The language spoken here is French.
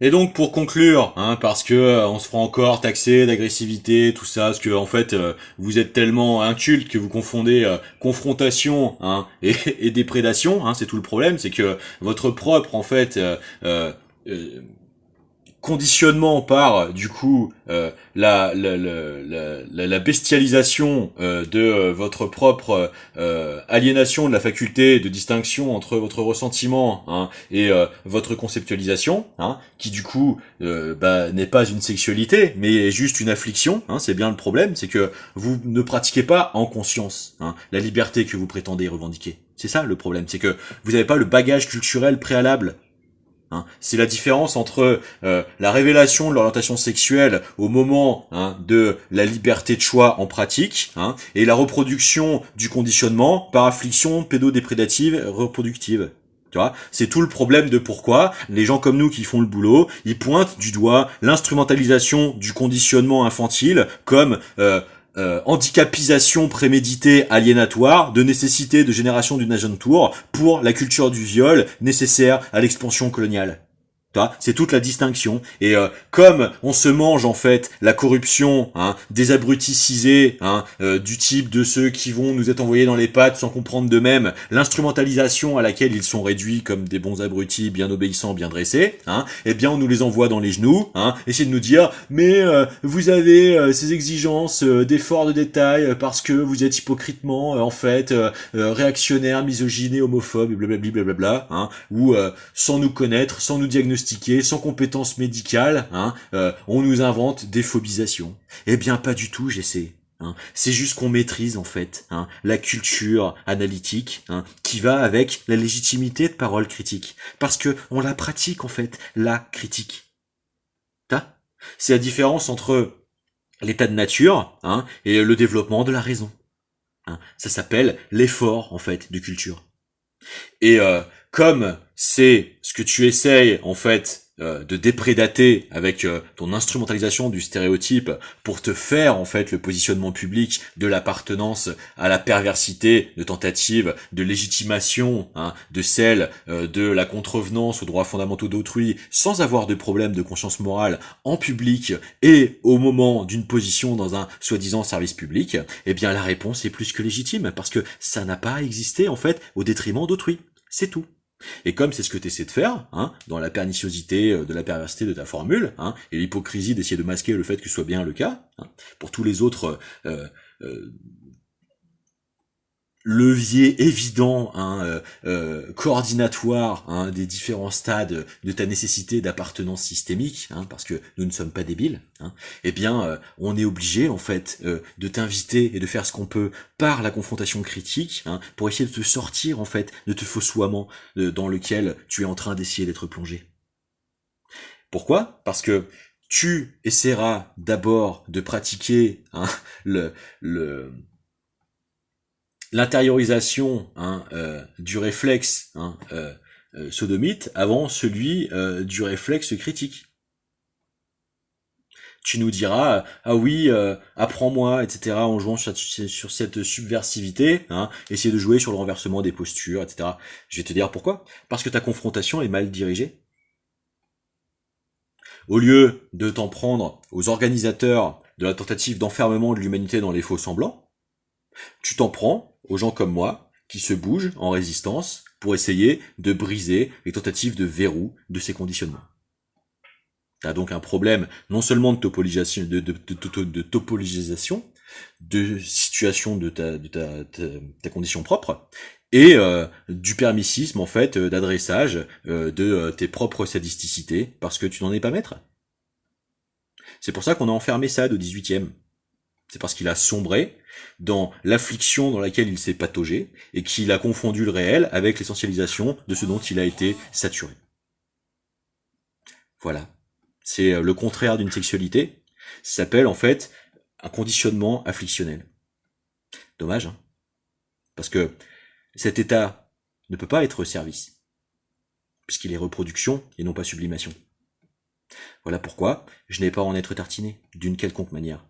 Et donc pour conclure, parce que on se fera encore taxer d'agressivité, tout ça, parce que en fait vous êtes tellement inculte que vous confondez confrontation et déprédation, c'est tout le problème, c'est que votre propre en fait euh, conditionnement par du coup la bestialisation de votre propre aliénation de la faculté de distinction entre votre ressentiment et votre conceptualisation, qui du coup n'est pas une sexualité mais est juste une affliction, c'est bien le problème, c'est que vous ne pratiquez pas en conscience la liberté que vous prétendez revendiquer. C'est ça le problème, c'est que vous n'avez pas le bagage culturel préalable. C'est la différence entre la révélation de l'orientation sexuelle au moment de la liberté de choix en pratique et la reproduction du conditionnement par affliction pédodéprédative reproductive. Tu vois, c'est tout le problème de pourquoi les gens comme nous qui font le boulot, ils pointent du doigt l'instrumentalisation du conditionnement infantile comme handicapisation préméditée aliénatoire de nécessité de génération d'une agent tour pour la culture du viol nécessaire à l'expansion coloniale. C'est toute la distinction. Et comme on se mange en fait la corruption des abrutisés du type de ceux qui vont nous être envoyés dans les pattes sans comprendre d'eux-mêmes l'instrumentalisation à laquelle ils sont réduits comme des bons abrutis bien obéissants, bien dressés, eh bien on nous les envoie dans les genoux, essayer de nous dire mais vous avez ces exigences d'efforts de détail parce que vous êtes hypocritement en fait réactionnaire, misogyne, homophobe et blablabla ou sans nous connaître, sans nous diagnostiquer, sans compétences médicales, on nous invente des phobisations. Eh bien, pas du tout, j'essaie. C'est juste qu'on maîtrise en fait la culture analytique qui va avec la légitimité de parole critique, parce que on la pratique en fait la critique. C'est la différence entre l'état de nature et le développement de la raison. Ça s'appelle l'effort en fait de culture. Et comme c'est ce que tu essayes en fait de déprédater avec ton instrumentalisation du stéréotype pour te faire en fait le positionnement public de l'appartenance à la perversité de tentative de légitimation de celle de la contrevenance aux droits fondamentaux d'autrui sans avoir de problème de conscience morale en public et au moment d'une position dans un soi-disant service public, eh bien la réponse est plus que légitime parce que ça n'a pas existé en fait au détriment d'autrui. C'est tout. Et comme c'est ce que tu essaies de faire, dans la perniciosité de la perversité de ta formule, et l'hypocrisie d'essayer de masquer le fait que ce soit bien le cas, pour tous les autres levier évident, coordinatoire des différents stades de ta nécessité d'appartenance systémique, parce que nous ne sommes pas débiles, eh bien, on est obligé en fait de t'inviter et de faire ce qu'on peut par la confrontation critique, pour essayer de te sortir en fait de ce fossoiement dans lequel tu es en train d'essayer d'être plongé. Pourquoi ? Parce que tu essaieras d'abord de pratiquer le l'intériorisation du réflexe sodomite avant celui du réflexe critique. Tu nous diras ah oui apprends-moi etc en jouant sur cette subversivité, essayer de jouer sur le renversement des postures etc. Je vais te dire pourquoi. Parce que ta confrontation est mal dirigée. Au lieu de t'en prendre aux organisateurs de la tentative d'enfermement de l'humanité dans les faux semblants, tu t'en prends aux gens comme moi qui se bougent en résistance pour essayer de briser les tentatives de verrou de ces conditionnements. T'as donc un problème non seulement de topologisation, de topologisation, de situation de ta condition propre, et du permissisme en fait d'adressage de tes propres sadisticités parce que tu n'en es pas maître. C'est pour ça qu'on a enfermé Sade au 18e. C'est parce qu'il a sombré dans l'affliction dans laquelle il s'est pataugé et qu'il a confondu le réel avec l'essentialisation de ce dont il a été saturé. Voilà. C'est le contraire d'une sexualité. Ça s'appelle en fait un conditionnement afflictionnel. Dommage, parce que cet état ne peut pas être service, puisqu'il est reproduction et non pas sublimation. Voilà pourquoi je n'ai pas à en être tartiné, d'une quelconque manière.